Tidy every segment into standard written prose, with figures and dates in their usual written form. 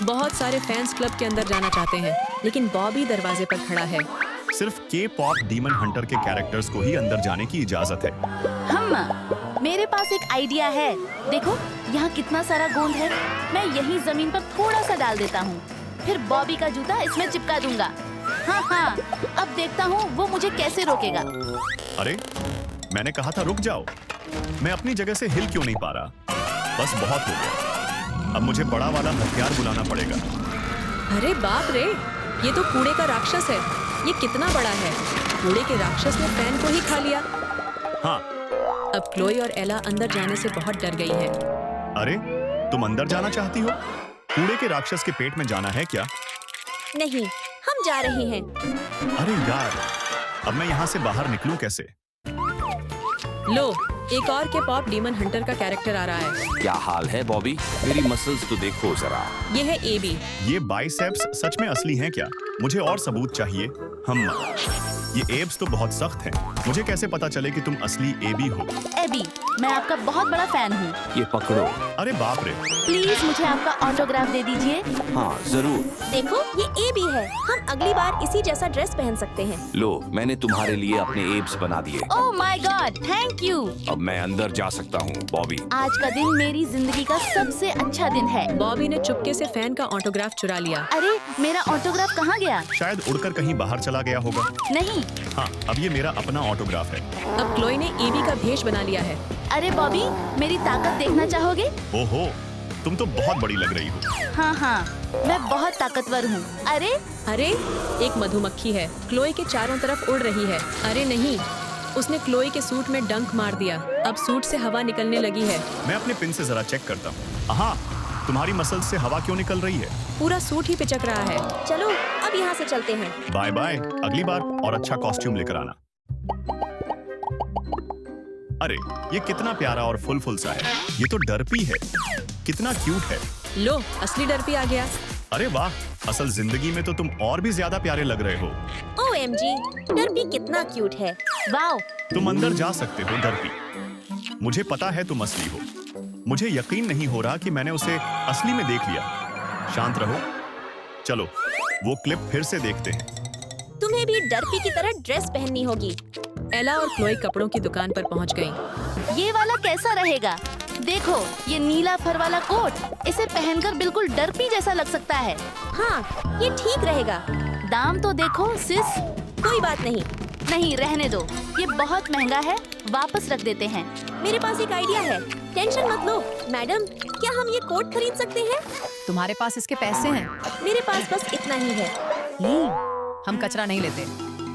बहुत सारे fans club के अंदर जाना चाहते हैं, लेकिन बॉबी दरवाजे पर खड़ा है। सिर्फ के-पॉप डीमन हंटर के कैरेक्टर्स को ही अंदर जाने की इजाजत है। मेरे पास एक आइडिया है। देखो यहाँ कितना सारा गोंद है। मैं यही जमीन पर थोड़ा सा डाल देता हूँ, फिर बॉबी का जूता इसमें चिपका दूंगा। हाँ, अब देखता हूँ वो मुझे कैसे रोकेगा। अरे मैंने कहा था रुक जाओ। मैं अपनी जगह से हिल क्यों नहीं पा रहा? बस बहुत हो गया। अब मुझे बड़ा वाला हथियार बुलाना पड़ेगा। अरे बाप रे, ये तो कूड़े का राक्षस है। ये कितना बड़ा है। कूड़े के राक्षस ने फैन को ही खा लिया। हाँ। अब क्लोई और एला अंदर जाने से बहुत डर गई है। अरे तुम अंदर जाना चाहती हो? कूड़े के राक्षस के पेट में जाना है क्या? नहीं, हम जा रहे हैं। अरे यार, अब मैं यहाँ से बाहर निकलूं कैसे? लो, एक और के पॉप डीमन हंटर का कैरेक्टर आ रहा है। क्या हाल है बॉबी? मेरी मसल्स तो देखो जरा। ये है एबी। ये बाइसेप्स सच में असली हैं क्या? मुझे और सबूत चाहिए। ये एब्स तो बहुत सख्त हैं। मुझे कैसे पता चले कि तुम असली एबी हो? एबी, मैं आपका बहुत बड़ा फैन हूँ। ये पकड़ो। अरे बाप रे। प्लीज मुझे आपका ऑटोग्राफ दे दीजिए। हाँ जरूर। देखो ये एबी है। हम अगली बार इसी जैसा ड्रेस पहन सकते हैं। लो, मैंने तुम्हारे लिए अपने एब्स बना दिए। Oh my God, thank you. अब मैं अंदर जा सकता हूँ बॉबी। आज का दिन मेरी जिंदगी का सबसे अच्छा दिन है। बॉबी ने चुपके से फैन का ऑटोग्राफ चुरा लिया। अरे मेरा ऑटोग्राफ कहाँ गया? शायद उड़कर कहीं बाहर चला गया होगा। नहीं। हाँ, अब ये मेरा अपना ऑटोग्राफ है। अब क्लोई ने एबी का भेष बना लिया है। अरे बॉबी, मेरी ताकत देखना चाहोगे? ओहो, तुम तो बहुत बड़ी लग रही हो। हाँ, मैं बहुत ताकतवर हूँ। अरे एक मधुमक्खी है, क्लोई के चारों तरफ उड़ रही है। अरे नहीं, उसने क्लोई के सूट में डंक मार दिया। अब सूट से हवा निकलने लगी है। मैं अपने पिन से जरा चेक करता हूँ। हाँ, तुम्हारी मसल्स से हवा क्यों निकल रही है? पूरा सूट ही पिचक रहा है। चलो अब यहाँ से चलते हैं। बाय बाय, अगली बार और अच्छा कॉस्ट्यूम लेकर आना। अरे ये कितना प्यारा और फुल सा है। ये तो डर्पी है। कितना क्यूट है। लो, असली डर्पी आ गया। अरे वाह, असल जिंदगी में तो तुम और भी ज्यादा प्यारे लग रहे हो। OMG, डर्पी कितना क्यूट है। वाओ। तुम अंदर जा सकते हो डर्पी। मुझे पता है तुम असली हो। मुझे यकीन नहीं हो रहा कि मैंने उसे असली में देख लिया। शांत रहो। चलो वो क्लिप फिर से देखते हैं। तुम्हें भी डर्पी की तरह ड्रेस पहननी होगी। एला और क्लोई कपड़ों की दुकान पर पहुंच गईं। ये वाला कैसा रहेगा? देखो ये नीला फर वाला कोट, इसे पहनकर बिल्कुल डर्पी जैसा लग सकता है। हाँ, ये ठीक रहेगा। दाम तो देखो सिस। कोई बात नहीं। नहीं, रहने दो, ये बहुत महंगा है। वापस रख देते हैं। मेरे पास एक आइडिया है। टेंशन मत लो मैडम, क्या हम ये कोट खरीद सकते हैं? तुम्हारे पास इसके पैसे हैं? मेरे पास बस इतना ही है। हम कचरा नहीं लेते।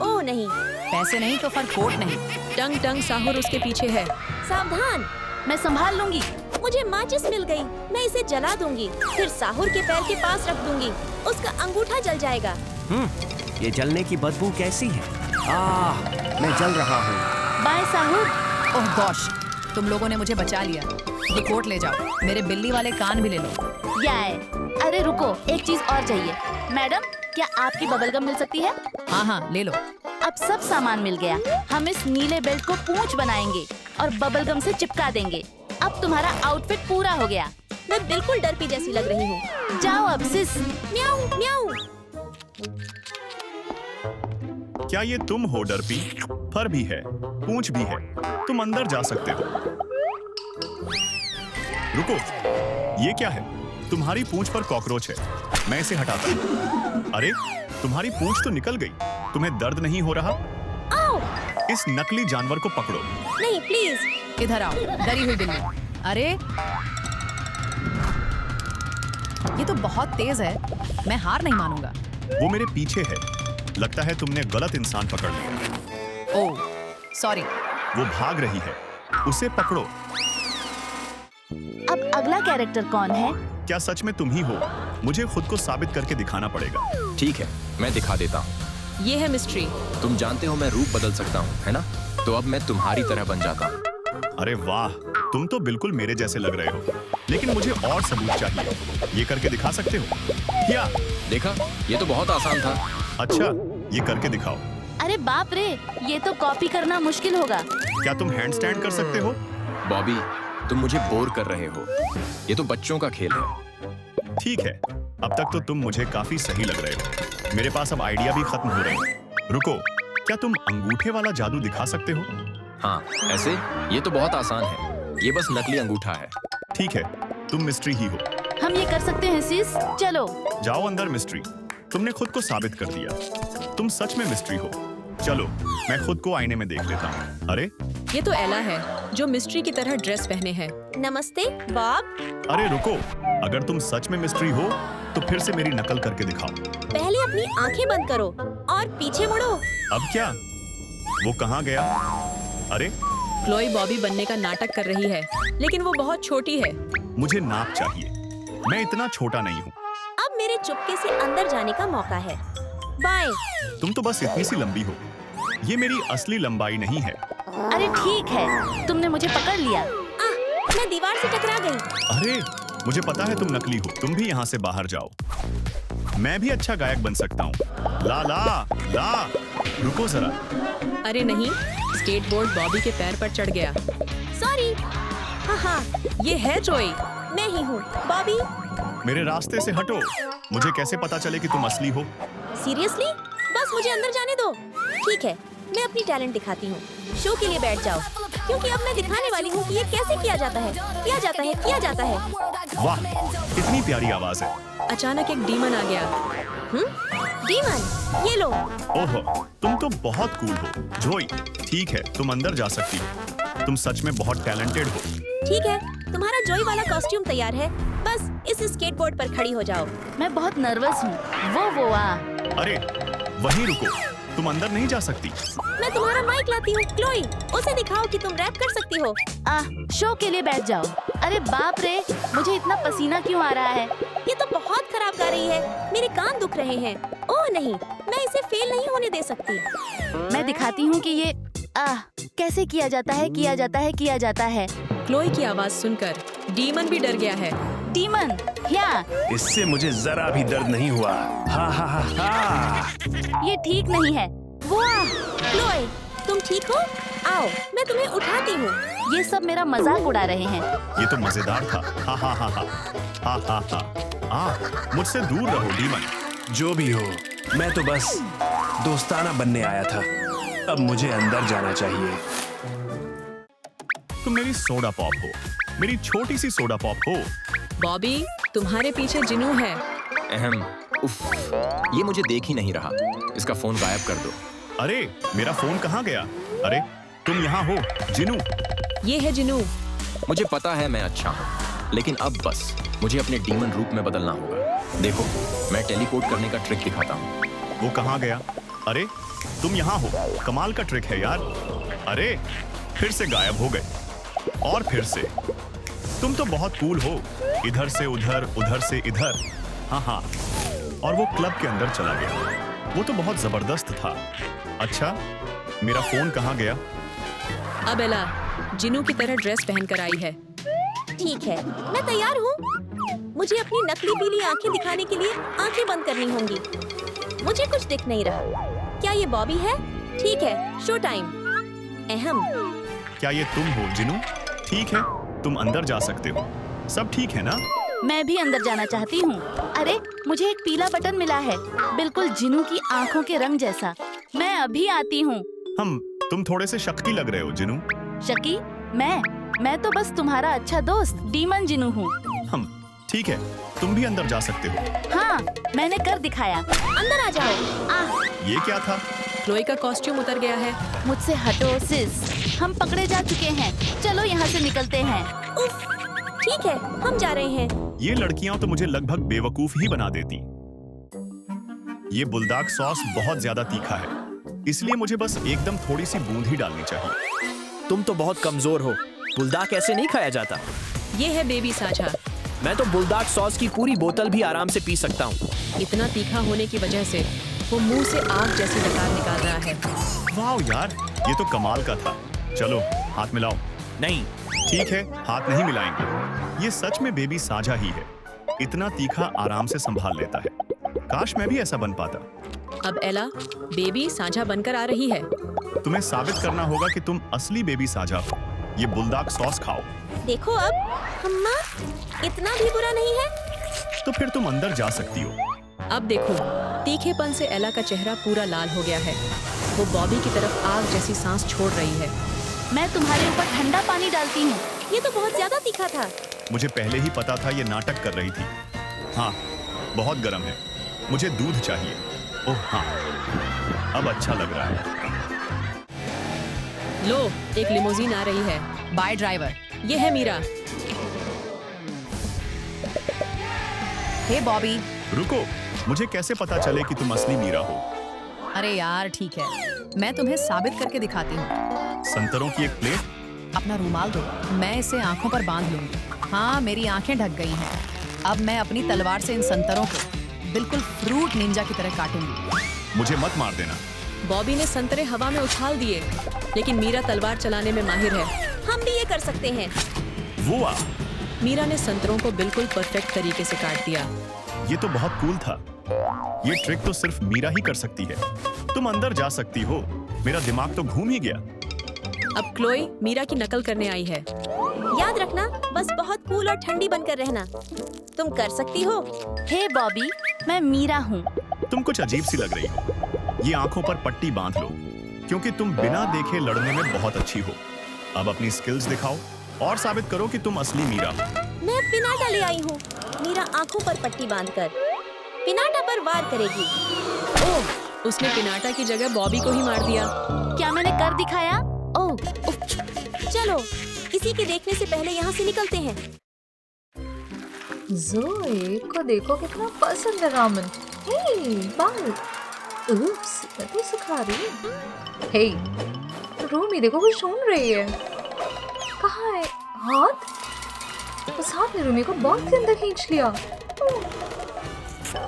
ओह नहीं। पैसे नहीं तो फिर कोट नहीं। टंग टंग साहुर उसके पीछे है। सावधान, मैं संभाल लूंगी। मुझे माचिस मिल गई। मैं इसे जला दूंगी, फिर साहुर के पैर के पास रख दूंगी। उसका अंगूठा जल जाएगा। ये जलने की बदबू कैसी है? मैं जल रहा हूँ। बाय साहुर। ओह गॉश, तुम लोगों ने मुझे बचा लिया। ये कोट ले जाओ। मेरे बिल्ली वाले कान भी ले लो। याय। अरे रुको, एक चीज और चाहिए। मैडम, क्या आपकी बबलगम मिल सकती है? हाँ, ले लो। अब सब सामान मिल गया। हम इस नीले बेल्ट को पूंछ बनाएंगे और बबलगम से चिपका देंगे। अब तुम्हारा आउटफिट पूरा हो गया। मैं बिल्कुल डर्पी जैसी लग रही हूँ। जाओ अब सिस। म्याऊ म्याऊ। क्या ये तुम हो डर्पी? फर भी है, पूंछ भी है। तुम अंदर जा सकते हो। रुको, ये क्या है? तुम्हारी पूंछ पर कॉकरोच है। मैं इसे हटाता हूँ। अरे तुम्हारी पूंछ तो निकल गई। तुम्हें दर्द नहीं हो रहा? आओ। इस नकली जानवर को पकड़ो। नहीं प्लीज। इधर आओ, डरी हुई बिल्ली। अरे ये तो बहुत तेज है। मैं हार नहीं मानूंगा। वो मेरे पीछे है। लगता है तुमने गलत इंसान पकड़ लिया। Oh sorry. वो भाग रही है, उसे पकड़ो। अब अगला कैरेक्टर कौन है? क्या सच में तुम ही हो? मुझे खुद को साबित करके दिखाना पड़ेगा। ठीक है, मैं दिखा देता हूँ। ये है मिस्ट्री। तुम जानते हो मैं रूप बदल सकता हूँ, है ना? तो अब मैं तुम्हारी तरह बन जाता हूँ। अरे वाह, तुम तो बिल्कुल मेरे जैसे लग रहे हो। लेकिन मुझे और सबूत चाहिए। ये करके दिखा सकते हो? क्या देखा, ये तो बहुत आसान था। अच्छा, ये करके दिखाओ। अरे बाप रे, ये तो कॉपी करना मुश्किल होगा। क्या तुम हैंडस्टैंड कर सकते हो? बॉबी, तुम मुझे बोर कर रहे हो। ये तो बच्चों का खेल है। ठीक है, अब तक तो तुम मुझे काफी सही लग रहे हो। मेरे पास अब आइडिया भी खत्म हो रहे हैं। रुको, क्या तुम अंगूठे वाला जादू दिखा सकते हो? हाँ, ऐसे? ये तो बहुत आसान है। ये बस नकली अंगूठा है। ठीक है, तुम मिस्ट्री ही हो। हम ये कर सकते हैं सिस, चलो। जाओ अंदर मिस्ट्री। तुमने खुद को साबित कर दिया। तुम सच में मिस्ट्री हो। चलो, मैं खुद को आईने में देख लेता हूँ। अरे ये तो एला है जो मिस्ट्री की तरह ड्रेस पहने है। नमस्ते बॉब। अरे रुको, अगर तुम सच में मिस्ट्री हो तो फिर से मेरी नकल करके दिखाओ। पहले अपनी आंखें बंद करो और पीछे मुड़ो। अब क्या? वो कहाँ गया? अरे क्लोई बॉबी बनने का नाटक कर रही है, लेकिन वो बहुत छोटी है। मुझे नाप चाहिए। मैं इतना छोटा नहीं हूँ। अब मेरे चुपके से अंदर जाने का मौका है। बाय। तुम तो बस इतनी सी लंबी हो। ये मेरी असली लंबाई नहीं है। अरे ठीक है, तुमने मुझे पकड़ लिया। मैं दीवार से टकरा गई। अरे मुझे पता है तुम नकली हो। तुम भी यहाँ से बाहर जाओ। मैं भी अच्छा गायक बन सकता हूँ। ला ला ला। रुको जरा। अरे नहीं, स्केटबोर्ड बॉबी के पैर पर चढ़ गया। सॉरी। हाँ, ये है जोई। मैं ही हूँ बॉबी। मेरे रास्ते से हटो। मुझे कैसे पता चले कि तुम असली हो? सीरियसली? बस मुझे अंदर जाने दो। ठीक है, मैं अपनी टैलेंट दिखाती हूँ। शो के लिए बैठ जाओ, क्योंकि अब मैं दिखाने वाली हूँ कि ये कैसे किया जाता है। किया जाता है, किया जाता है। वाह, कितनी प्यारी आवाज है। अचानक एक डीमन आ गया। डीमन, ये लो। ओहो, तुम तो बहुत कूल हो। जोई, ठीक है, तुम अंदर जा सकती हो। तुम सच में बहुत टैलेंटेड हो। ठीक है, तुम्हारा जोई वाला कॉस्ट्यूम तैयार है। बस इस स्केटबोर्ड पर खड़ी हो जाओ। मैं बहुत नर्वस हूँ। वो अरे वहीं रुको, तुम अंदर नहीं जा सकती। मैं तुम्हारा माइक लाती हूँ। क्लोई, उसे दिखाओ कि तुम रैप कर सकती हो। शो के लिए बैठ जाओ। अरे बाप रे, मुझे इतना पसीना क्यों आ रहा है? ये तो बहुत खराब गा रही है। मेरे कान दुख रहे हैं। ओह नहीं, मैं इसे फेल नहीं होने दे सकती। मैं दिखाती हूँ कि ये कैसे किया जाता है, किया जाता है, किया जाता है। क्लोई की आवाज सुनकर डीमन भी डर गया है। डीमन, क्या? इससे मुझे जरा भी दर्द नहीं हुआ। हा हा हा हा। ये ठीक नहीं है। वाह, क्लोई, तुम ठीक हो? आओ, मैं तुम्हें उठाती हूँ। ये सब मेरा मजाक उड़ा रहे हैं। ये तो मजेदार था। हा हा हा हा हा हा हा। मुझसे दूर रहो डीमन। जो भी हो, मैं तो बस दोस्ताना बनने आया था। अब मुझे अंदर जाना चाहिए। तुम मेरी सोडा पॉप हो। मेरी छोटी सी सोडा पॉप हो। बॉबी, तुम्हारे पीछे जिनू है। अहम, उफ, ये मुझे देख ही नहीं रहा। इसका फोन गायब कर दो। अरे मेरा फोन कहाँ गया? अरे तुम यहाँ हो जिनू। ये है जिनू। मुझे पता है मैं अच्छा हूँ, लेकिन अब बस मुझे अपने डीमन रूप में बदलना होगा। देखो, मैं टेलीपोर्ट करने का ट्रिक दिखाता हूँ। वो कहाँ गया? अरे तुम यहाँ हो। कमाल का ट्रिक है यार। अरे फिर से गायब हो गए। और फिर से। तुम तो बहुत कूल हो। इधर से उधर, उधर से इधर। हाँ, और वो क्लब के अंदर चला गया। वो तो बहुत जबरदस्त था। अच्छा, मेरा फोन कहाँ गया? अब एला जिनू की तरह ड्रेस पहनकर आई है। ठीक है, मैं तैयार हूँ। मुझे अपनी नकली पीली आंखें दिखाने के लिए आंखें बंद करनी होंगी। मुझे कुछ दिख नहीं रहा। क्या ये बॉबी है? ठीक है, शो टाइम। अहम, क्या ये तुम हो जिनू? ठीक है, तुम अंदर जा सकते हो। सब ठीक है ना? मैं भी अंदर जाना चाहती हूँ। अरे मुझे एक पीला बटन मिला है, बिल्कुल जिनू की आँखों के रंग जैसा। मैं अभी आती हूँ। तुम थोड़े से शक्की लग रहे हो जिनू। शकी? मैं तो बस तुम्हारा अच्छा दोस्त डीमन जिनू हूँ। ठीक है, तुम भी अंदर जा सकते हो। हाँ, मैंने कर दिखाया। अंदर आ जाओ। ये क्या था? क्लोई का कॉस्ट्यूम उतर गया है। मुझसे हटो सिस, हम पकड़े जा चुके हैं। चलो यहाँ से निकलते हैं। उफ, ठीक है, हम जा रहे हैं। ये लड़कियां तो मुझे लगभग बेवकूफ ही बना देती। ये बुलडाग सॉस बहुत ज्यादा तीखा है, इसलिए मुझे बस एकदम थोड़ी सी बूंद ही डालनी चाहिए। तुम तो बहुत कमजोर हो। बुलडाग ऐसे नहीं खाया जाता। ये है बेबी साझा। मैं तो बुलडाग सॉस की पूरी बोतल भी आराम से पी सकता हूँ। इतना तीखा होने की वजह से वो मुंह से आग जैसी डकार निकाल रहा है। वाह यार, ये तो कमाल का था। चलो हाथ मिलाओ। नहीं, ठीक है, हाथ नहीं मिलाएंगे। ये सच में बेबी साझा ही है। इतना तीखा आराम से संभाल लेता है। काश मैं भी ऐसा बन पाता। अब एला बेबी साझा बनकर आ रही है। तुम्हें साबित करना होगा कि तुम असली बेबी साझा हो। ये बुलडाग सॉस खाओ। देखो अब, अम्मा, इतना भी बुरा नहीं है। तो फिर तुम अंदर जा सकती हो। अब देखो, तीखेपन से एला का चेहरा पूरा लाल हो गया है। वो बॉबी की तरफ आग जैसी सांस छोड़ रही है। मैं तुम्हारे ऊपर ठंडा पानी डालती हूँ। ये तो बहुत ज्यादा तीखा था। मुझे पहले ही पता था ये नाटक कर रही थी। हाँ, बहुत गर्म है। मुझे दूध चाहिए। ओह हाँ, अब अच्छा लग रहा है। लो, एक लिमोजीन आ रही है। Bye driver. ये है मीरा। हे बॉबी। रुको, मुझे कैसे पता चले कि तुम असली मीरा हो? अरे यार ठीक है, मैं तुम्हें साबित करके दिखाती हूँ। संतरों की एक प्लेट? अपना रुमाल दो, मैं इसे आंखों पर बांध लूंगी। हाँ, मेरी आंखें ढक गई हैं। अब मैं अपनी तलवार से इन संतरों को बिल्कुल फ्रूट निंजा की तरह काटूंगी। मुझे मत मार देना। बॉबी ने संतरे हवा में उछाल दिए, लेकिन मीरा तलवार चलाने में माहिर है। हम भी ये कर सकते हैं। वो आ, मीरा ने संतरों को बिल्कुल परफेक्ट तरीके से काट दिया। ये तो बहुत कूल था। ये ट्रिक तो सिर्फ मीरा ही कर सकती है। तुम अंदर जा सकती हो। मेरा दिमाग तो घूम ही गया। अब क्लोई मीरा की नकल करने आई है। याद रखना, बस बहुत कूल और ठंडी बनकर रहना। तुम कर सकती हो। हे बॉबी, मैं मीरा हूँ। तुम कुछ अजीब सी लग रही हो। ये आंखों पर पट्टी बांध लो, क्योंकि तुम बिना देखे लड़ने में बहुत अच्छी हो। अब अपनी स्किल्स दिखाओ और साबित करो कि तुम असली मीरा हो। मैं पिनाटा ले आई हूँ। मीरा आंखों पर पट्टी बांधकर पिनाटा पर वार करेगी। ओह, उसने पिनाटा की जगह बॉबी को ही मार दिया। क्या मैंने कर दिखाया? ओह, उफ, चलो, किसी के देखने से पहले यहाँ से निकलते हैं। ज़ोए को देखो कितना पसंद है रामन। हे बाल, उप्स, मैं तो सिखा रही हूँ। हे, रूमी देखो कुछ ढूंढ रही है। कहाँ है? हाथ? उस हाथ ने रूमी को बॉक्स के अंदर खींच लिया।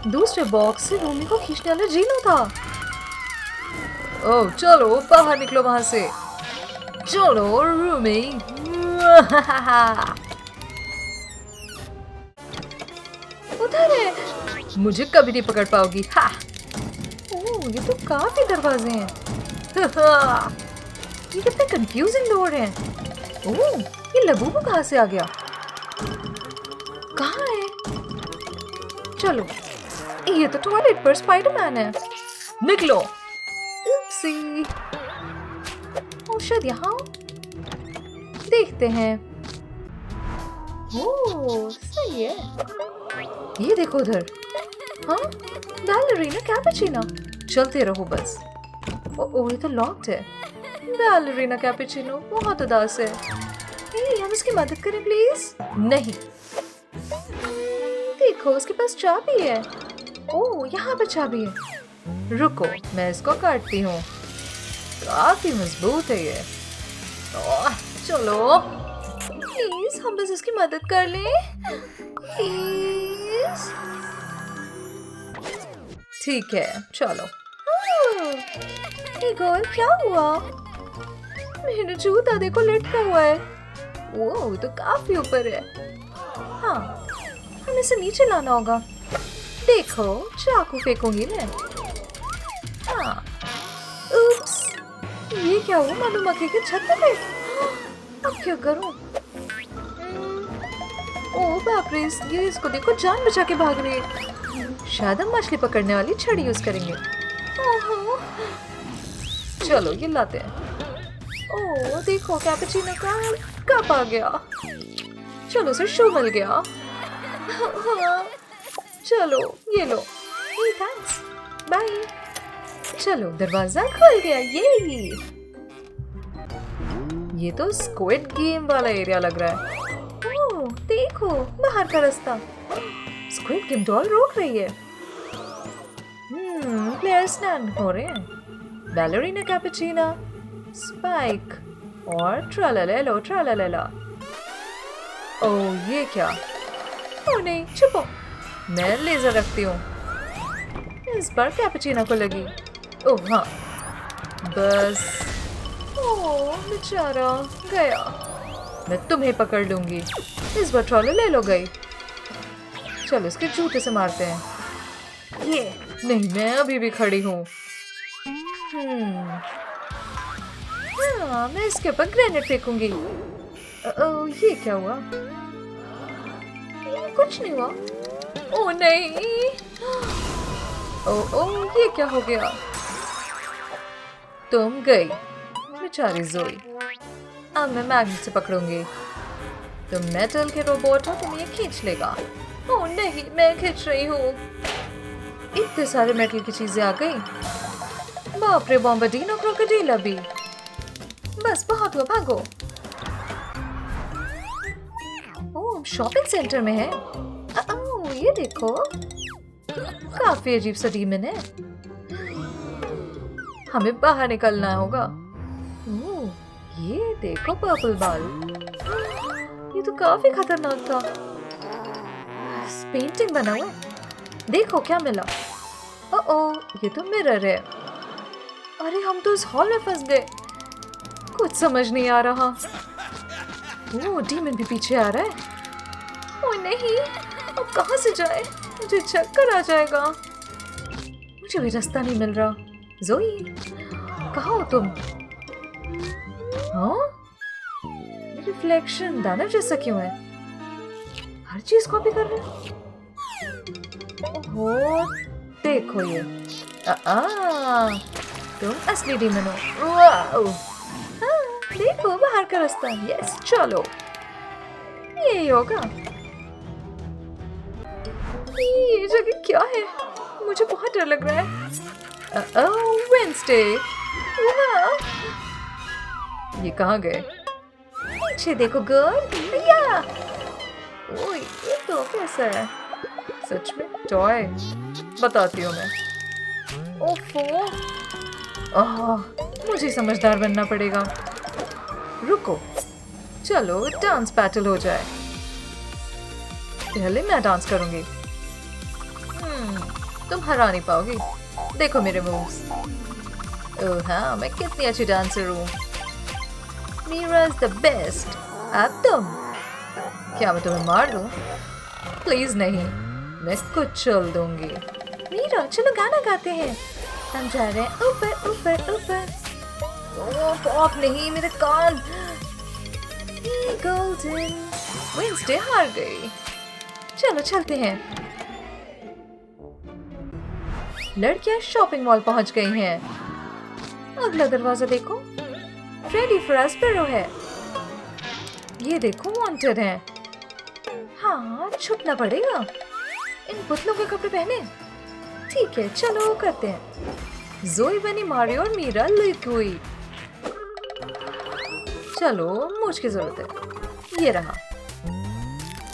दूसरे बॉक्स से रूमी को खींचने वाला जीनो था। ओह, चलो बाहर निकलो वहां से। चलो रूमी। उधर है। मुझे कभी नहीं पकड़ पाओगी। हा। ओह, ये तो काफी दरवाजे हैं। ये कितने कंफ्यूजिंग डोर हैं। ओह, ये लबूबू कहाँ से आ गया? कहाँ है? चलो, ये तो टॉयलेट पर स्पाइडरमैन है। निकलो। उप्सी। ओह, शायद यहाँ देखते हैं। ओह, सही है। ये देखो उधर। हाँ, बैलरीना कैपुचिनो। चलते रहो बस। ओह, ये तो लॉक्ड है। बैलरीना कैपुचिनो बहुत उदास है। हम इसकी मदद करें प्लीज? नहीं। देखो, उसके पास चाबी है। ओह, यहाँ पर चाबी है। रुको, मैं इसको काटती हूँ। काफी मजबूत है ये। ओह, चलो प्लीज, हम बस इसकी मदद कर लें प्लीज। ठीक है, चलो। हे गर्ल, क्या हुआ? मेरा जूता देखो लटका हुआ है। वो तो काफी ऊपर है। हाँ, हमें इसे नीचे लाना होगा। देखो, चाकू फेंकूंगी मैं। हाँ, उप्स, ये क्या हुआ? मधुमक्खी के छत्ते पे। अब क्या करूं? ओह बाप रे, ये इसको देखो, जान बचा के भाग रही है। शायद हम मछली पकड़ने वाली छड़ी यूज करेंगे। ओहो, चलो ये लाते हैं। ओह देखो, कैपुचिनो का कप आ गया। चलो, उसे शू मिल गया। हाँ, चलो ये लो। हे थैंक्स, बाय। चलो, दरवाजा खुल गया। ये तो स्क्विड गेम वाला एरिया लग रहा है। ओह देखो, बाहर का रास्ता। स्क्विड गेम डॉल रोक रही है। प्लेयर स्टैंड हो रहे हैं। बैलरीना कैपुचिनो, स्पाइक और ट्रालालेलो ट्रालालेला। ओह, ये क्या? ओह नहीं, छुपो। मैं लेजर रखती हूँ। इस बार कैपुचिनो को लगी। ओह हाँ, बस। ओह बेचारा गया। मैं तुम्हें पकड़ लूंगी। इस बार ट्रालालेलो गई। चलो, इसके जूते से मारते हैं। ये नहीं, मैं अभी भी खड़ी हूँ। हाँ, मैं इसके ऊपर ग्रेनेड फेंकूंगी। ये क्या हुआ? कुछ नहीं हुआ। ओ नहीं, ओ ये क्या हो गया? तुम गई बेचारी जोई। अब मैं मैग्नेट से पकड़ूंगी। तुम मेटल के रोबोट हो, तुम ये खींच लेगा। ओ नहीं, मैं खींच रही हूँ। इतने सारे मेटल की चीजें आ गई। बाप रे, बॉम्बार्डिनो क्रोकोडाइल अभी। बस बहुत हुआ, भागो। ओह, शॉपिंग सेंटर में है। ओह, ये देखो, काफी अजीब सा डीमन है। हमें बाहर निकलना होगा। ओह, ये देखो पर्पल बाल। ये तो काफी खतरनाक था। पेंटिंग बना हुआ। देखो क्या मिला। ओह, ये तो मिरर है। अरे हम तो इस हॉल में फंस गए। कुछ समझ नहीं आ रहा। ओह, डीमन भी पीछे आ रहा है। ओह नहीं, अब कहाँ से जाए? मुझे चक्कर आ जाएगा। मुझे भी रास्ता नहीं मिल रहा। जोई, कहाँ हो तुम? हाँ, रिफ्लेक्शन दानव जैसा क्यों है? हर चीज कॉपी कर रहे हैं। ओहो, देखो ये। तुम असली डीमन हो। वाओ, हाँ, देखो बाहर का रास्ता। यस, चलो, यही होगा। ये जगह क्या है? मुझे बहुत डर लग रहा है। वेडनेसडे। ये कहाँ गए? पीछे देखो गर्ल। या ओह, ये तो कैसा है? सच में टॉय? बताती हूँ मैं। ओफो, मुझे समझदार बनना पड़ेगा। रुको, चलो डांस बैटल हो जाए। पहले मैं डांस करूंगी। तुम हरा नहीं पाओगी। देखो मेरे मूव्स। ओह हाँ, मैं कितनी अच्छी डांसर हूँ। Meera is the best. अब तुम। क्या मैं तुम्हें मार दूं? प्लीज नहीं, मैं कुछ चल दूंगी। मीरा, चलो गाना गाते हैं। हम जा रहे हैं ऊपर ऊपर ऊपर। ओह पॉप नहीं, मेरे कान। गोल्डन। वेडनेसडे हार गई। चलो चलते हैं। लड़कियां शॉपिंग मॉल पहुंच गई हैं। अगला दरवाजा देखो, फ्रेडी फ्रास्पेरो है। ये देखो, वांटेड है। हाँ, छुपना पड़ेगा। इन पुतलों के कपड़े पहने। ठीक है, चलो करते हैं। जोई बनी मारियो और मीरा लिक हुई। चलो, मूछ की जरूरत है। ये रहा।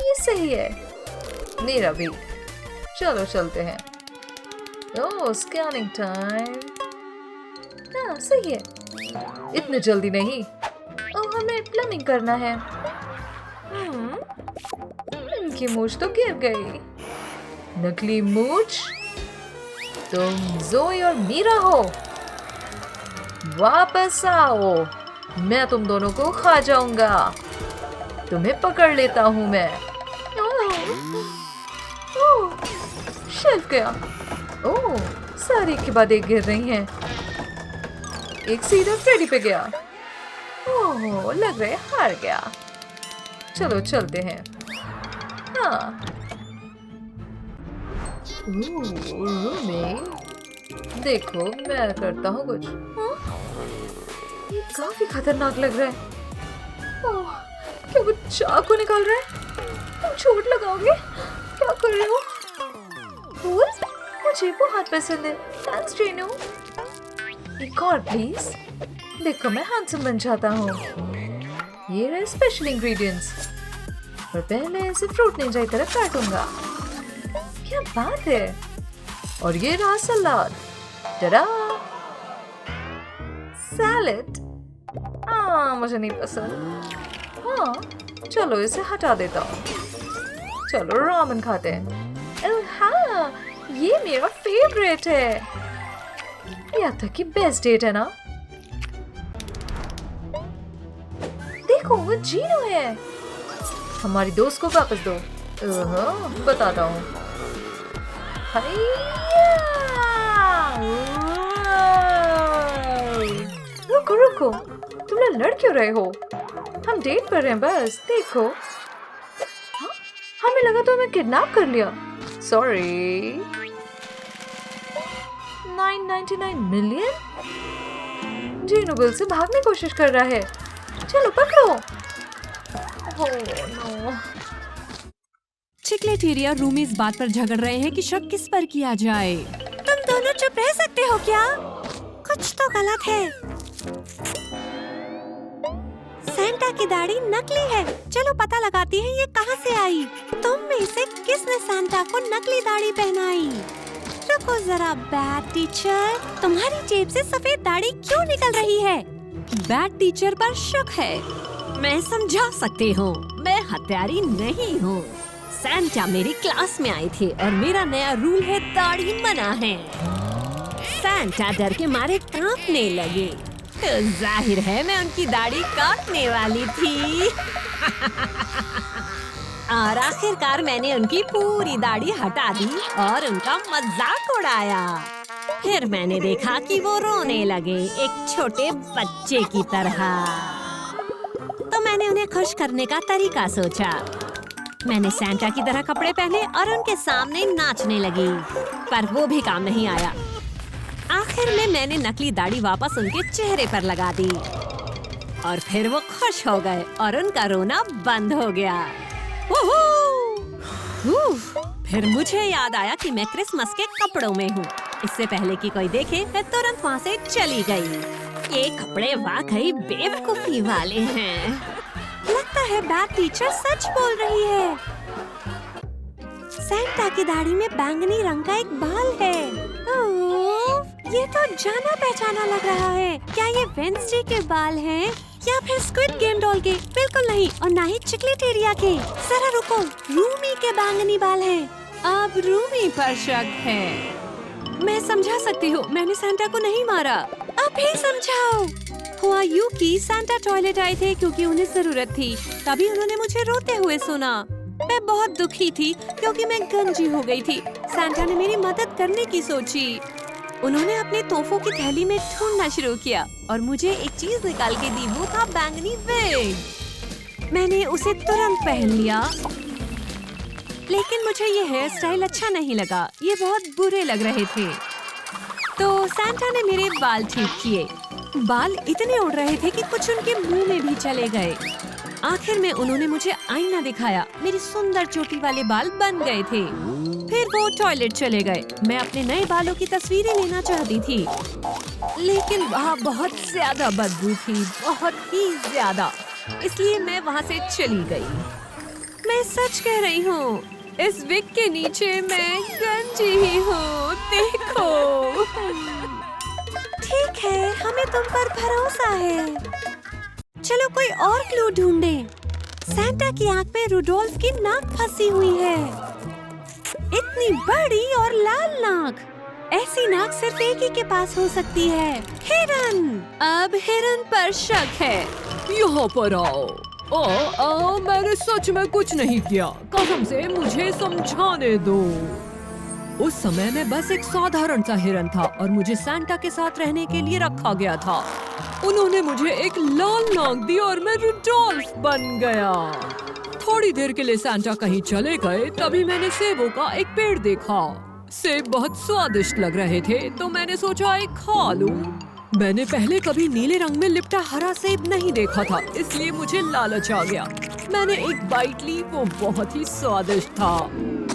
ये सही है। मेरा भी। चलो चलते हैं। ओह, स्कैनिंग टाइम। हाँ, सही है। इतनी जल्दी नहीं। ओह, हमें प्लम्बिंग करना है। इनकी मूछ तो गिर गई। नकली मूछ। तुम जोई और मीरा हो। वापस आओ, मैं तुम दोनों को खा जाऊंगा। तुम्हें पकड़ लेता हूं मैं। ओह, शेल्फ गया। ओह, सारी एक के बाद एक गिर रही हैं। एक सीधा फ्रेडी पे गया। ओह, लग रहा है हार गया। चलो चलते हैं। हाँ। देखो, मैं करता हूँ कुछ। ये काफी खतरनाक लग रहा है। ओह, क्या वो चाकू निकाल रहा है? तुम चोट लगाओगे? क्या कर रहे हो? मुझे बहुत पसंद है। थैंक्स ट्रेनो। एक और प्लीज। देखो, मैं हैंडसम बन जाता हूँ। ये रहे स्पेशल इंग्रेडिएंट्स। पर पहले इसे फ्रूट निंजा की तरफ काटूंगा। क्या बात है। और ये रहा सलाद। टडा। सैलेड। मुझे नहीं पसंद। हाँ, चलो इसे हटा देता हूँ। चलो रामेन खाते हैं। हाँ, ये मेरा फेवरेट है। यहाँ तक कि बेस्ट डेट है ना। देखो, वो जीनो है। हमारी दोस्त को वापस दो। बताता हूँ। रुको रुको, तुम लोग लड़ क्यों रहे हो? हम डेट पर हैं बस। देखो, हाँ? हमें लगा तो हमें किडनैप कर लिया। सॉरी। 999 मिलियन? जीनू बिल से भागने की कोशिश कर रहा है। चलो पकड़ो। Oh no. चिकलेटेरिया रूमी इस बात पर झगड़ रहे हैं कि शक किस पर किया जाए। तुम दोनों चुप रह सकते हो क्या? कुछ तो गलत है। सैंटा की दाढ़ी नकली है। चलो पता लगाती हैं ये कहाँ से आई। तुम में से किसने सैंटा को नकली दाढ़ी पहनाई? रुको जरा बैड टीचर, तुम्हारी जेब से सफेद दाढ़ी क्यों निकल रही है? बैड टीचर पर शक है। मैं समझा सकती हूँ, मैं हत्यारी नहीं हूँ। सैंटा मेरी क्लास में आए थे और मेरा नया रूल है दाढ़ी मना है। सैंटा डर के मारे कांपने लगे। जाहिर है मैं उनकी दाढ़ी काटने वाली थी। और आखिरकार मैंने उनकी पूरी दाढ़ी हटा दी और उनका मजाक उड़ाया। फिर मैंने देखा कि वो रोने लगे एक छोटे बच्चे की तरह। तो मैंने उन्हें खुश करने का तरीका सोचा। मैंने सैंटा की तरह कपड़े पहने और उनके सामने नाचने लगी, पर वो भी काम नहीं आया। आखिर में मैंने नकली दाढ़ी वापस उनके चेहरे पर लगा दी और फिर वो खुश हो गए और उनका रोना बंद हो गया। फिर मुझे याद आया कि मैं क्रिसमस के कपड़ों में हूँ। इससे पहले कि कोई देखे मैं तुरंत वहाँ से चली गई। ये कपड़े वाकई बेवकूफी वाले हैं। लगता है बैड टीचर सच बोल रही है। सैंटा की दाढ़ी में बैंगनी रंग का एक बाल है। ये तो जाना पहचाना लग रहा है। क्या ये वेंसडे के बाल हैं? या फिर स्क्विड गेम डॉल के? बिल्कुल नहीं, और ना ही चिकलेटेरिया के। जरा रुको, रूमी के बैंगनी बाल हैं। अब रूमी पर शक है। मैं समझा सकती हूँ, मैंने सैंटा को नहीं मारा। अब ही समझाओ। हुआ यूं कि सैंटा टॉयलेट आए थे क्योंकि उन्हें जरूरत थी। तभी उन्होंने मुझे रोते हुए सुना। मैं बहुत दुखी थी क्योंकि मैं गंजी हो गई थी। सैंटा ने मेरी मदद करने की सोची। उन्होंने अपने तोहफों की थैली में ढूंढना शुरू किया और मुझे एक चीज निकाल के दी। वो था बैंगनी विग। मैंने उसे तुरंत पहन लिया, लेकिन मुझे ये हेयर स्टाइल अच्छा नहीं लगा। ये बहुत बुरे लग रहे थे। तो सैंटा ने मेरे बाल ठीक किए। बाल इतने उड़ रहे थे कि कुछ उनके मुंह में भी चले गए। आखिर में उन्होंने मुझे आईना दिखाया। मेरी सुंदर चोटी वाले बाल बन गए थे। फिर वो टॉयलेट चले गए। मैं अपने नए बालों की तस्वीरें लेना चाहती थी, लेकिन वहाँ बहुत ज्यादा बदबू थी, बहुत ही ज्यादा। इसलिए मैं वहाँ से चली गई। मैं सच कह रही हूँ, इस विग के नीचे मैं गंजी ही हूँ। देखो। ठीक है, हमें तुम पर भरोसा है। चलो कोई और क्लू ढूंढे। सैंटा की आंख में रुडोल्फ की नाक फंसी हुई है। इतनी बड़ी और लाल नाक। ऐसी नाक सिर्फ एक ही के पास हो सकती है। हिरन। अब हिरन पर शक है। यहाँ पर आओ। मैंने सच में कुछ नहीं किया। कसम से मुझे समझाने दो। उस समय मैं बस एक साधारण सा हिरन था और मुझे सैंटा के साथ रहने के लिए रखा गया था। उन्होंने मुझे एक लाल नाक दी और मैं रुडोल्फ बन गया। थोड़ी देर के लिए सैंटा कहीं चले गए, तभी मैंने सेबों का एक पेड़ देखा। सेब बहुत स्वादिष्ट लग रहे थे, तो मैंने सोचा एक खा लूं। मैंने पहले कभी नीले रंग में लिपटा हरा सेब नहीं देखा था, इसलिए मुझे लालच आ गया। मैंने एक बाइट ली, वो बहुत ही स्वादिष्ट था,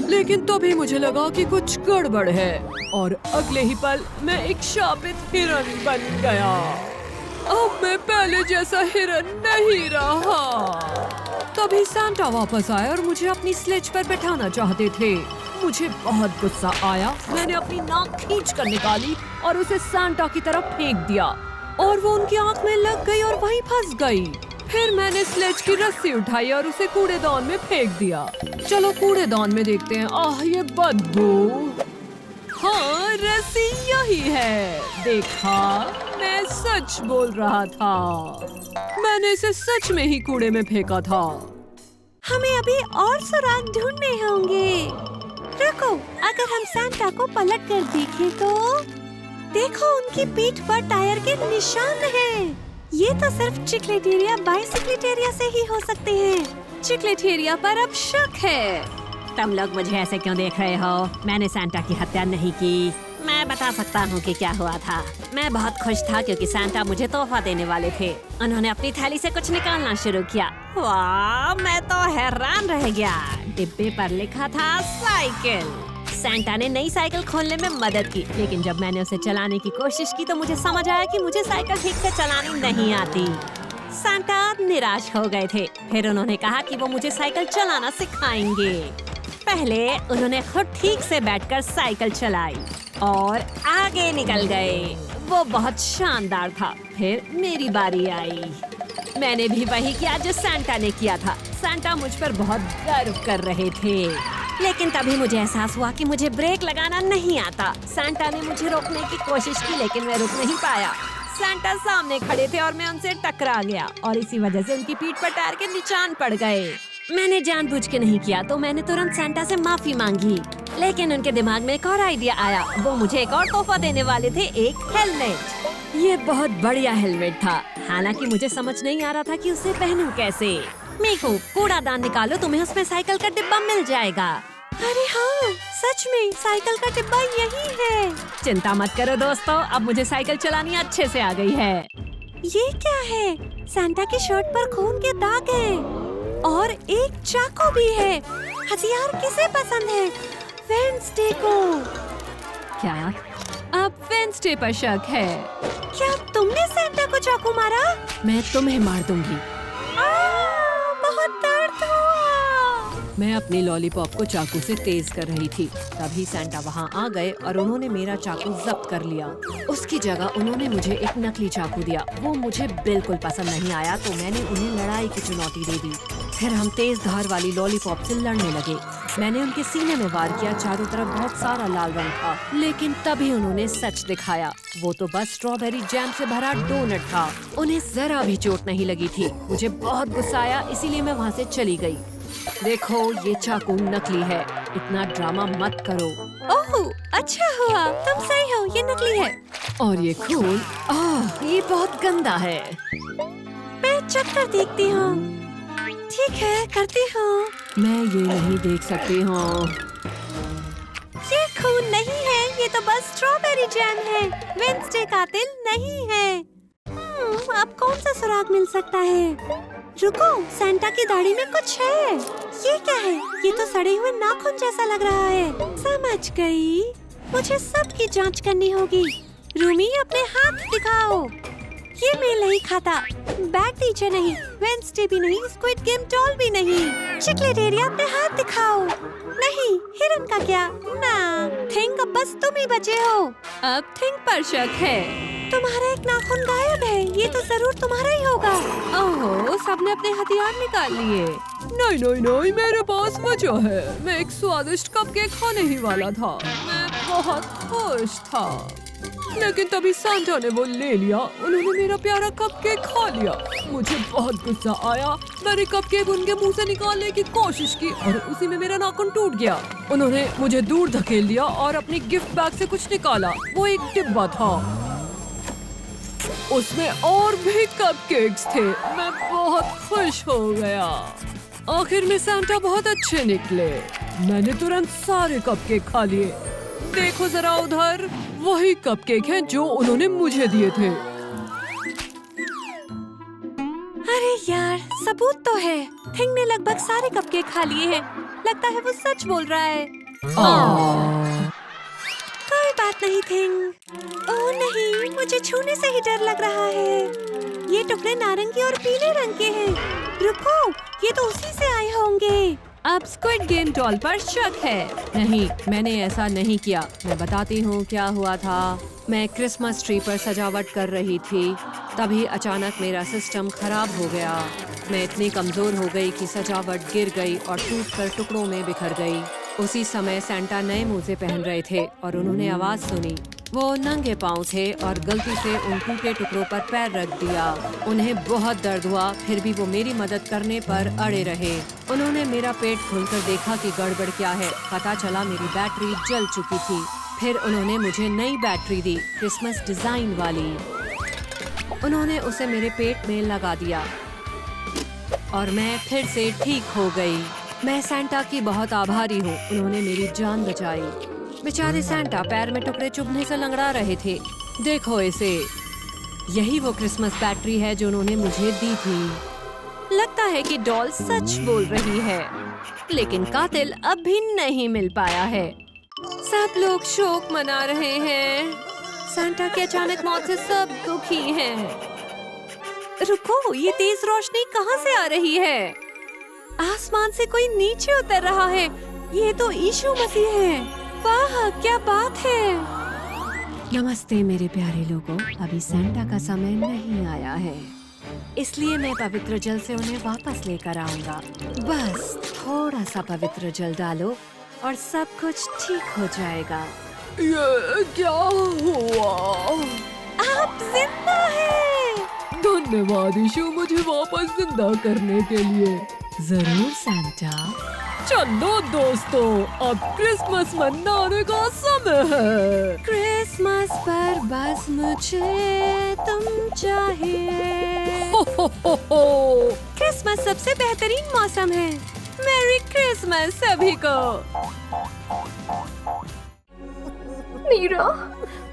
लेकिन तभी मुझे लगा कि कुछ गड़बड़ है और अगले ही पल मैं एक शापित हिरन बन गया। अब मैं पहले जैसा हिरन नहीं रहा। तभी सैंटा वापस आया और मुझे अपनी स्लेज पर बैठाना चाहते थे। मुझे बहुत गुस्सा आया। मैंने अपनी नाक खींच कर निकाली और उसे सैंटा की तरफ फेंक दिया और वो उनकी आंख में लग गई और वहीं फंस गई। फिर मैंने स्लेज की रस्सी उठाई और उसे कूड़ेदान में फेंक दिया। चलो कूड़ेदान में देखते हैं। आह, ये बदबू। हाँ, रस्सी यही है। देखा, मैं सच बोल रहा था। मैंने इसे सच में ही कूड़े में फेंका था। हमें अभी और सुराग ढूंढने होंगे। रुको, अगर हम सैंटा को पलट कर देखें तो देखो, उनकी पीठ पर टायर के निशान हैं। ये तो सिर्फ चिकलेटेरिया बाइसिकलेटेरिया से ही हो सकते हैं। चिकलेटेरिया पर अब शक है। तुम लोग मुझे ऐसे क्यों देख रहे हो? मैंने सांता की हत्या नहीं की। मैं बता सकता हूँ कि क्या हुआ था। मैं बहुत खुश था क्योंकि सांता मुझे तोहफा देने वाले थे। उन्होंने अपनी थैली से कुछ निकालना शुरू किया। वाह, मैं तो हैरान रह गया। डिब्बे पर लिखा था साइकिल। सांता ने नई साइकिल खोलने में मदद की, लेकिन जब मैंने उसे चलाने की कोशिश की तो मुझे समझ आया कि मुझे साइकिल ठीक से चलानी नहीं आती। सांता निराश हो गए थे। फिर उन्होंने कहा कि वो मुझे साइकिल चलाना सिखाएंगे। पहले उन्होंने खुद ठीक से बैठकर साइकिल चलाई और आगे निकल गए। वो बहुत शानदार था। फिर मेरी बारी आई। मैंने भी वही किया जो सांता ने किया था। सांता मुझ पर बहुत गर्व कर रहे थे, लेकिन तभी मुझे एहसास हुआ कि मुझे ब्रेक लगाना नहीं आता। सांता ने मुझे रोकने की कोशिश की, लेकिन मैं रुक नहीं पाया। सांता सामने खड़े थे और मैं उनसे टकरा गया और इसी वजह से उनकी पीठ पर टायर के निशान पड़ गए। मैंने जानबूझ के नहीं किया, तो मैंने तुरंत सांता से माफी मांगी, लेकिन उनके दिमाग में एक और आइडिया आया। वो मुझे एक और तोहफा देने वाले थे, एक हेलमेट। ये बहुत बढ़िया हेलमेट था, हालांकि मुझे समझ नहीं आ रहा था कि उसे पहनूं कैसे। मीकू, कूड़ादान निकालो, तुम्हें उसमें साइकिल का डिब्बा मिल जाएगा। अरे हाँ, सच में साइकिल का डिब्बा यही है। चिंता मत करो दोस्तों, अब मुझे साइकिल चलानी अच्छे से आ गई है। ये क्या है? सांता की शर्ट पर खून के दाग हैं और एक चाकू भी है। हथियार किसे पसंद है? वेडनेसडे को। क्या अब वेडनेसडे पर शक है? क्या तुमने सांता को चाकू मारा? मैं तुम्हें मार दूंगी। बहुत दर्द हुआ। मैं अपनी लॉलीपॉप को चाकू से तेज कर रही थी, तभी सांता वहाँ आ गए और उन्होंने मेरा चाकू जब्त कर लिया। उसकी जगह उन्होंने मुझे एक नकली चाकू दिया। वो मुझे बिल्कुल पसंद नहीं आया, तो मैंने उन्हें लड़ाई की चुनौती दे दी। फिर हम तेज धार वाली लॉलीपॉप से लड़ने लगे। मैंने उनके सीने में वार किया। चारों तरफ बहुत सारा लाल रंग था, लेकिन तभी उन्होंने सच दिखाया। वो तो बस स्ट्रॉबेरी जैम से भरा डोनट था। उन्हें जरा भी चोट नहीं लगी थी। मुझे बहुत गुस्सा आया, इसीलिए मैं वहाँ से चली गई। देखो, ये चाकू नकली है, इतना ड्रामा मत करो। ओह, अच्छा हुआ तुम सही हो, ये नकली है। और ये खून, ये बहुत गंदा है। मैं चेक कर देखती हूँ। ठीक है, करती हूँ। मैं ये नहीं देख सकती हूँ। ये खून नहीं है, ये तो बस स्ट्रॉबेरी जैम है। वेडनेसडे कातिल नहीं है। अब कौन सा सुराग मिल सकता है? रुको, सांता की दाढ़ी में कुछ है। ये क्या है? ये तो सड़े हुए नाखून जैसा लग रहा है। समझ गई, मुझे सबकी जांच करनी होगी। रूमी, अपने हाथ दिखाओ। ये मेल नहीं खाता। बैड टीचर नहीं, वेडनेसडे भी नहीं, स्क्विड गेम डॉल भी नहीं। चिकलेट एरिया, अपने हाथ दिखाओ। नहीं, हिरन का क्या? ना, थिंक, अब बस तुम ही बचे हो। अब थिंक पर शक है। तुम्हारा एक नाखून गायब है, ये तो जरूर तुम्हारा ही होगा। ओहो, सबने अपने हथियार निकाल लिए। नहीं नहीं नहीं, मेरे पास वजह है। मैं एक स्वादिष्ट कपकेक खाने ही वाला था। मैं बहुत खुश था, लेकिन तभी सांता ने वो ले लिया। उन्होंने मेरा प्यारा कपकेक खा लिया। मुझे बहुत गुस्सा आया। मैंने कपकेक उनके मुंह से निकालने की कोशिश की और उसी में मेरा नाखून टूट गया। उन्होंने मुझे दूर धकेल दिया और अपनी गिफ्ट बैग से कुछ निकाला। वो एक डिब्बा था, उसमें और भी कपकेक्स थे। मैं बहुत खुश हो गया। आखिर में सांता बहुत अच्छे निकले। मैंने तुरंत सारे कपकेक खा लिए। देखो जरा उधर, वही कपकेक हैं जो उन्होंने मुझे दिए थे। अरे यार, सबूत तो है। थिंग ने लगभग सारे कपकेक खा लिए हैं। लगता है वो सच बोल रहा है। कोई बात नहीं थिंग। ओह नहीं, मुझे छूने से ही डर लग रहा है। ये टुकड़े नारंगी और पीले रंग के हैं। रुको, ये तो उसी से आए होंगे। अब स्क्विड गेम डॉल पर शक है। नहीं, मैंने ऐसा नहीं किया। मैं बताती हूँ क्या हुआ था। मैं क्रिसमस ट्री पर सजावट कर रही थी, तभी अचानक मेरा सिस्टम खराब हो गया। मैं इतनी कमजोर हो गई कि सजावट गिर गई और टूटकर टुकड़ों में बिखर गई। उसी समय सांता नए मोजे पहन रहे थे और उन्होंने आवाज सुनी। वो नंगे पांव थे और गलती से उन टूटे टुकड़ों पर पैर रख दिया। उन्हें बहुत दर्द हुआ, फिर भी वो मेरी मदद करने पर अड़े रहे। उन्होंने मेरा पेट खोलकर देखा कि गड़बड़ क्या है। पता चला मेरी बैटरी जल चुकी थी। फिर उन्होंने मुझे नई बैटरी दी, क्रिसमस डिजाइन वाली। उन्होंने उसे मेरे पेट में लगा दिया और मैं फिर से ठीक हो गई। मैं सैंटा की बहुत आभारी हूँ, उन्होंने मेरी जान बचाई। बेचारे सैंटा पैर में टुकड़े चुभने से लंगड़ा रहे थे। देखो इसे, यही वो क्रिसमस बैटरी है जो उन्होंने मुझे दी थी। लगता है कि डॉल सच बोल रही है, लेकिन कातिल अब भी नहीं मिल पाया है। सब लोग शोक मना रहे हैं। सैंटा की अचानक मौत से सब दुखी हैं। रुको, ये तेज रोशनी कहाँ से आ रही है? आसमान से कोई नीचे उतर रहा है। ये तो यीशु मसीह है। वाह, क्या बात है। नमस्ते मेरे प्यारे लोगों, अभी सैंटा का समय नहीं आया है, इसलिए मैं पवित्र जल से उन्हें वापस लेकर आऊंगा। बस थोड़ा सा पवित्र जल डालो और सब कुछ ठीक हो जाएगा। ये क्या हुआ? आप जिंदा हैं। धन्यवाद यीशु, मुझे वापस जिंदा करने के लिए। जरूर सैंटा। चलो दोस्तों, अब क्रिसमस मनाने का समय है। क्रिसमस पर बस मुझे तुम चाहिए। हो। क्रिसमस सबसे बेहतरीन मौसम है। मैरी क्रिसमस सभी को। मीरा,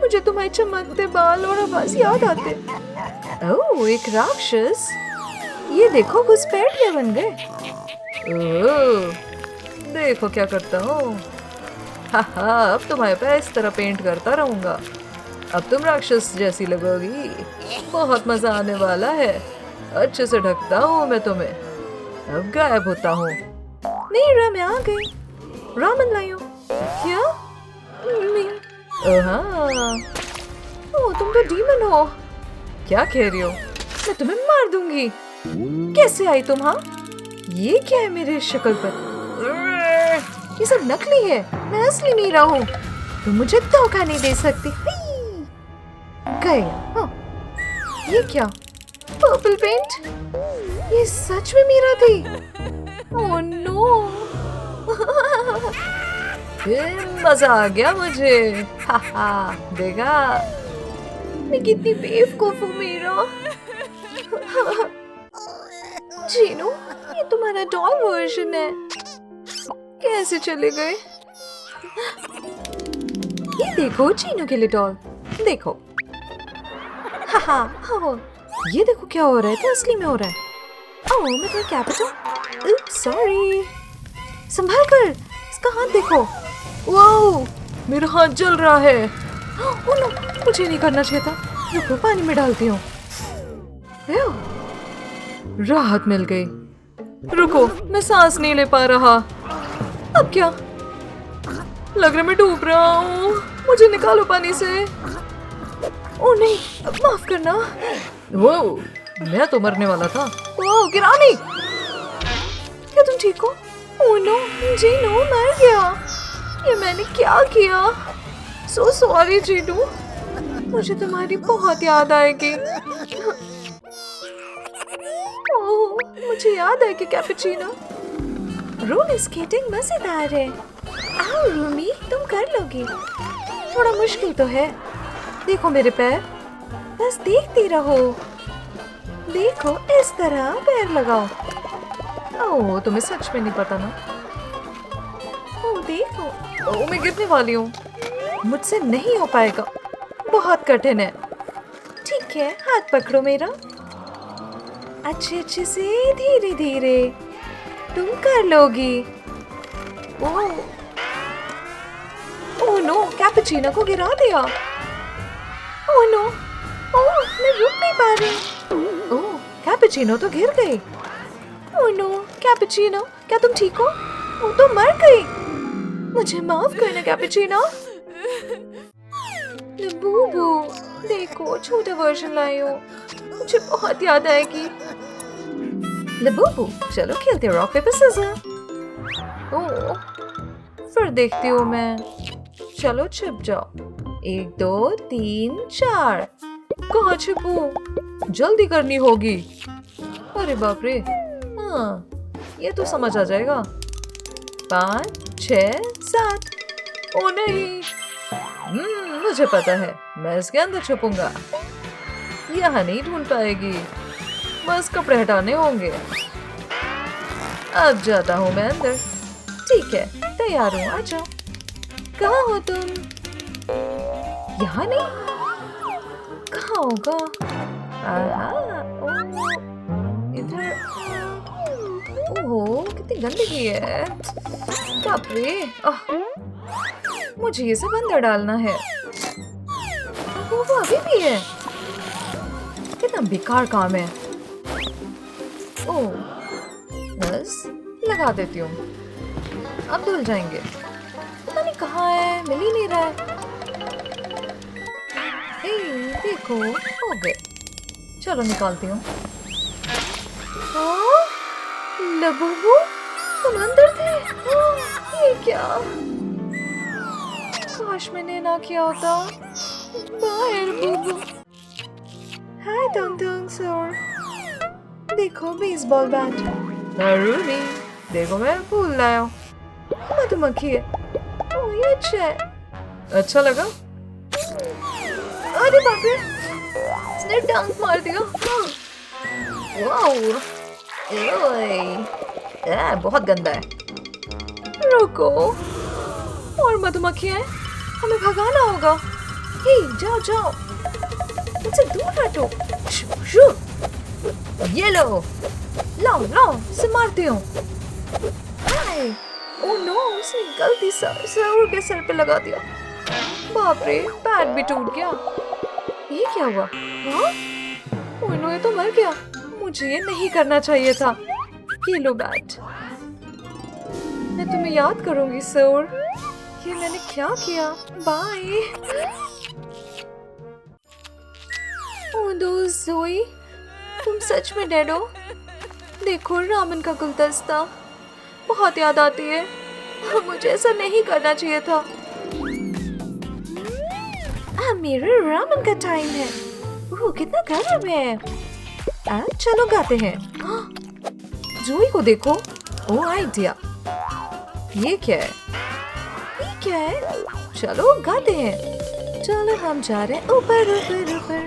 मुझे तुम्हारे चमकते बाल और आवाज याद आते। ओह, एक राक्षस। ये देखो, घुसपैठिया बन गए। ओह, देखो क्या करता हूँ। हाँ, अब तुम्हारे पैर इस तरह पेंट करता रहूंगा। अब तुम राक्षस जैसी लगोगी। बहुत मजा आने वाला है। अच्छे से ढकता हूँ मैं तुम्हें। अब गायब होता हूँ। मीरा, मैं आ गई। रामन लाई हूँ। क्या? हाँ, ओ, तुम तो डीमन हो। क्या कह रही हो? मैं तुम्हें मार दूंगी। कैसे आई तुम? हाँ, ये क्या है मेरे शक्ल पर? ये सब नकली है, मैं असली मीरा हूँ। तुम मुझे धोखा नहीं दे सकती। गया। हाँ, ये क्या? Purple paint? ये सच में मीरा थी। Oh no. मजा आ गया मुझे। हा, देखा मैं कितनी बेवकूफ हूँ मीरा। जीनू, ये तुम्हारा डॉल वर्जन है। कैसे चले गए? ये देखो, चीनू के लिए डॉल। देखो। हाँ, ये देखो क्या हो रहा है। तो असली में हो रहा है। ओह, मैं तुम्हें क्या बताऊं? सॉरी। संभाल कर, इसका हाथ देखो। वाओ, मेरा हाथ जल रहा है। ओह नो, मुझे नहीं करना चाहिए था। रुको, पानी में डालती हूँ। राहत मिल गई। रुको, मैं सांस नहीं ले पा रहा। अब क्या? लग रहा मैं डूब रहा हूँ। मुझे निकालो पानी से। ओह नहीं, माफ करना। वो, मैं तो मरने वाला था। ओह, गिरानी। क्या तुम ठीक हो? ओह नो, जीनू मर गया। ये मैंने क्या किया? सो सॉरी जीनू, मुझे तुम्हारी बहुत याद आएगी। ओह, मुझे याद है कि कैपुचिनो। रोलर स्केटिंग मजेदार है। आओ रूमी, तुम कर लोगी। थोड़ा मुश्किल तो है। देखो मेरे पैर, बस देखती रहो। देखो, इस तरह पैर लगाओ। ओह, तुम्हें सच में नहीं पता ना? ओह देखो, ओह मैं गिरने वाली हूँ। मुझसे नहीं हो पाएगा, बहुत कठिन है। ठीक है, हाथ पकड़ो मेरा। अच्छे अच्छे से, धीरे धीरे। तुम कर लोगी। ओह नो, कैपुचिनो को गिरा दिया। ओह नो, ओह मैं रुक नहीं पा रही। ओह, कैपुचिनो तो गिर गई। ओह नो, कैपुचिनो, क्या तुम ठीक हो? वो तो मर गई। मुझे माफ करना कैपुचिनो। बूबू, देखो छोटा वर्जन लाई हूँ। मुझे बहुत याद आएगी। लबूबू, चलो खेलते रॉक पेपर सीजर। ओह, फिर देखती हूँ मैं। चलो छिप जाओ। 1 2 3 4। कहाँ छिपू? जल्दी करनी होगी। अरे बाप रे। हाँ, ये तो समझ आ जाएगा। 5 6 7। ओ नहीं, मुझे पता है, मैं इसके अंदर छुपूंगा। यहाँ नहीं ढूंढ पाएगी, बस कपड़े हटाने होंगे। अब जाता हूँ मैं अंदर। ठीक है, तैयार हूँ, आ जाओ। कहाँ हो तुम? यहाँ नहीं? कहाँ होगा? आहा, ओ, इधर। ओह, कितनी गंदगी है। बाप रे, मुझे ये सब अंदर डालना है। वो अभी भी है। कितना बेकार काम है। ओह, बस लगा देती हूँ। अब धुल जाएंगे। पता नहीं कहाँ है, मिल ही नहीं रहा है। देखो, हो गए। चलो निकालती हूँ। हाँ, लबूबू, तुम अंदर थे? ये क्या? काश मैंने ना किया होता। बाहर बूबू। हाय टंग टंग सर। देखो बेसबॉल बैट। रूनी, देखो मैं फूल लाया हूँ। मधुमक्खी है। ओह, ये अच्छा है। अच्छा लगा? अरे बाप रे, इसने डंक मार दिया। वाओ, बहुत गंदा है। रुको, और मधुमक्खियाँ हैं, हमें भगाना होगा। हे, जाओ जाओ, मुझसे दूर हटो। शू, ये लो, लाओ लाओ, से मारती हूँ। हाय, ओह नो, उसने गलती से सर के सर पे लगा दिया। बाप रे, पैड भी टूट गया। ये क्या हुआ? हाँ? ओह नो, ये तो मर गया। मुझे ये नहीं करना चाहिए था। ये लो बैट। मैं तुम्हें याद करूंगी सर। ये मैंने क्या किया? बाय। ओह दोस्त ज़ोई, तुम सच में डेड हो? देखो रामन का गुलदस्ता, बहुत याद आती है। मुझे ऐसा नहीं करना चाहिए था। मेरे रामन का टाइम है। ओह, कितना गर्म है। चलो गाते हैं। जोई को देखो। ओह, आइडिया। ये क्या है? ये क्या है? चलो गाते हैं। चलो हम जा रहे हैं ऊपर ऊपर ऊपर।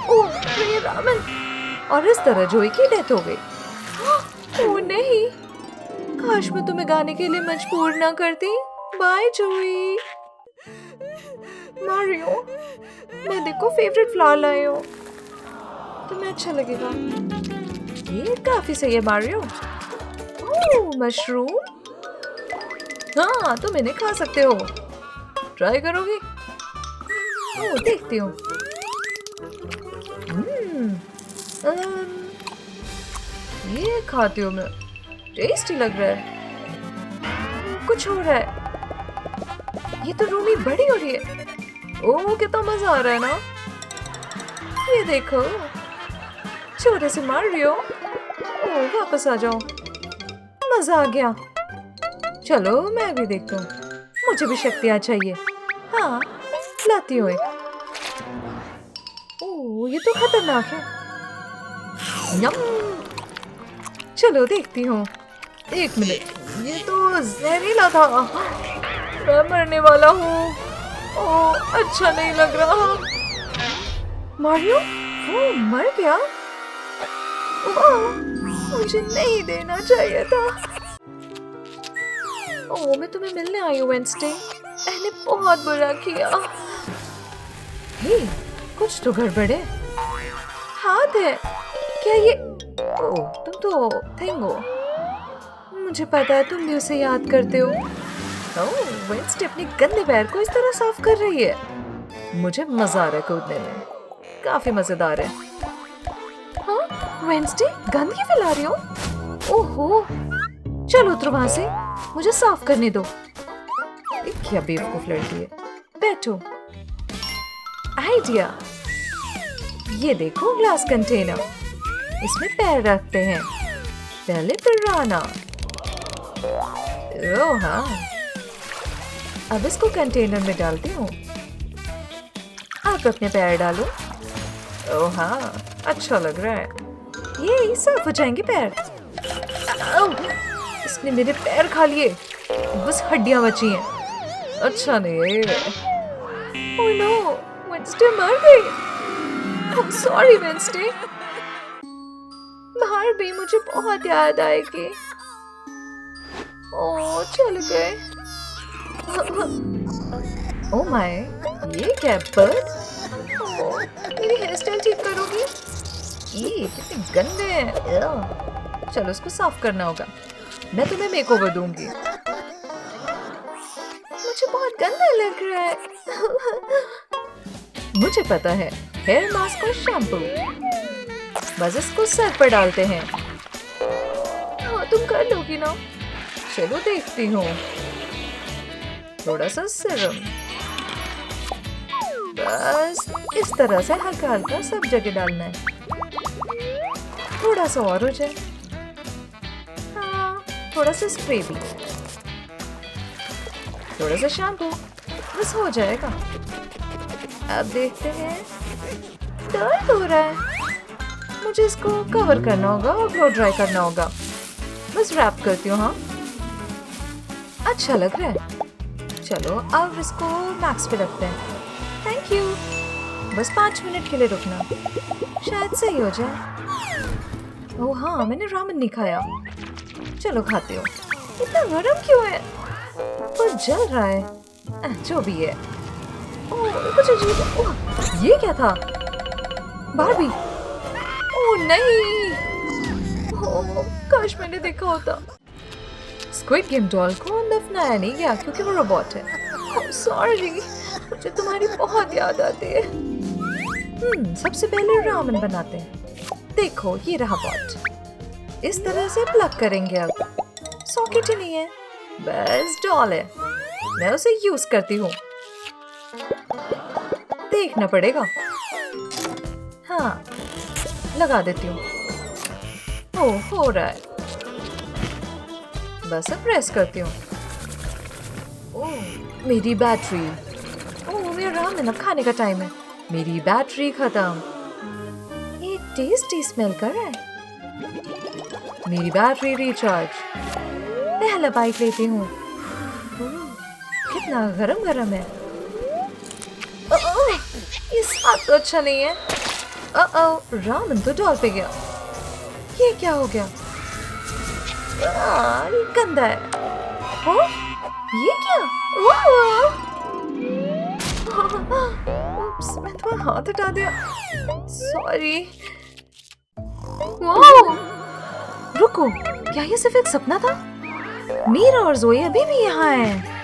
ओह, ये रामन। और इस तरह जोई की डेथ हो गई। ओह नहीं, काश मैं तुम्हें गाने के लिए मजबूर ना करती। बाय जोई। मारियो, मैं देखो फेवरेट फ्लावर लाई हूँ, तुम्हें अच्छा लगेगा। ये काफी सही है मारियो। ओह, मशरूम। हाँ, तुम इन्हें खा सकते हो। ट्राई करोगी? ओह, देखती हूँ। ये खाती हूँ मैं। टेस्टी लग रहा है। कुछ हो रहा है। ये तो रूमी बड़ी हो रही है। ओह, कितना मजा आ रहा है ना। ये देखो, छोटे से मार रही हो। ओह, वापस आ जाओ। मजा आ गया। चलो मैं भी देखता हूँ। मुझे भी शक्तियाँ चाहिए। हाँ, लाती हूँ एक। ओह, ये तो खतरनाक है। यम। चलो देखती हूँ। एक मिनट, ये तो जहरीला था। मैं मरने वाला हूँ। ओह, अच्छा नहीं लग रहा। मारियो, वो मर गया। ओह, मुझे नहीं देना चाहिए था। ओह, मैं तुम्हें मिलने आई हूँ वेंसडे। मैंने बहुत बुरा किया। हे, कुछ तो गड़बड़ है। हाथ है क्या ये? ओह, तुम तो थिंग हो। मुझे पता है तुम भी उसे याद करते हो। ओह, वेंसडे अपने गंदे पैर को इस तरह साफ कर रही है। मुझे मजा आ रहा है कूदने में। काफी मजेदार है। हाँ, वेंसडे गंदगी फैला रही हो? ओहो, चलो उतरो वहां से। मुझे साफ करने दो। क्या बेवकूफ लड़की है। बैठो। आइडिया। ये देखो ग्लास कंटेनर। इसमें पैर रखते हैं। पहले पिराना। ओह हाँ, अब इसको कंटेनर में डालती हूँ। आप अपने पैर डालो। ओह हाँ, अच्छा लग रहा है। ये साफ हो जाएंगे पैर। इसने मेरे पैर खा लिए। बस हड्डियां बची हैं। अच्छा नहीं है। ओह नो, वेंसडे मर गई। Sorry Wednesday. बाहर भी मुझे बहुत याद आएगी। ओ चल गए। ओ माय, ये क्या बर्ड? मेरी हेयर स्टाइल ठीक करोगी? ये कितने गंदे हैं। चलो इसको साफ करना होगा। मैं तुम्हें मेकओवर दूंगी। मुझे बहुत गंदा लग रहा है। मुझे पता है, हेयर मास्क और शैम्पू। बस इसको सर पर डालते हैं। हाँ तुम कर लोगी ना? चलो देखती हूँ। थोड़ा सा सीरम, बस इस तरह से हल्का हल्का सब जगह डालना है। थोड़ा सा और हो जाए। हाँ थोड़ा सा स्प्रे भी, थोड़ा सा शैम्पू, बस हो जाएगा। अब देखते हैं। दर्द हो रहा है। मुझे इसको कवर करना होगा और ब्लो ड्राई करना होगा। बस रैप करती हूँ। हाँ अच्छा लग रहा है। चलो अब इसको मैक्स पे रखते हैं। Thank you. बस 5 मिनट के लिए रुकना, शायद सही हो जाए। ओह हाँ, मैंने रामेन नहीं खाया। चलो खाते हो। इतना गरम क्यों है? पर जल रहा है। जो भी है। ओह कुछ अजीब। ओह ये क्या था? बारबी। ओह नहीं। ओह काश मैंने देखा होता। स्क्विड गेम डॉल को दफनाया नहीं गया क्योंकि वो रोबोट है। सॉरी, मुझे तुम्हारी बहुत याद आती है। सबसे पहले रामेन बनाते हैं। देखो ये रहा पॉट। इस तरह से प्लग करेंगे। अब सॉकेट ही नहीं है, बस डॉल है। मैं उसे यूज करती हूँ। देखना पड़ेगा। हाँ लगा देती हूँ। ओह हो रहा है। बस अब प्रेस करती हूँ। ओह मेरी बैटरी। ओह मेरा रामेन अब खाने का टाइम है। मेरी बैटरी खत्म। ये टेस्टी स्मेल कर रहा है। मेरी बैटरी रिचार्ज। पहला बाइट लेती हूँ। कितना गरम गरम है। ये स्वाद तो अच्छा नहीं है। रामेन तो डॉल पे गया। ये क्या हो गया? ये गंदा है। हो? ये क्या? उप्स, मैं तुम्हारा हाथ हटा दिया। सॉरी। रुको, क्या ये सिर्फ एक सपना था? मीरा और जोई अभी भी यहाँ हैं।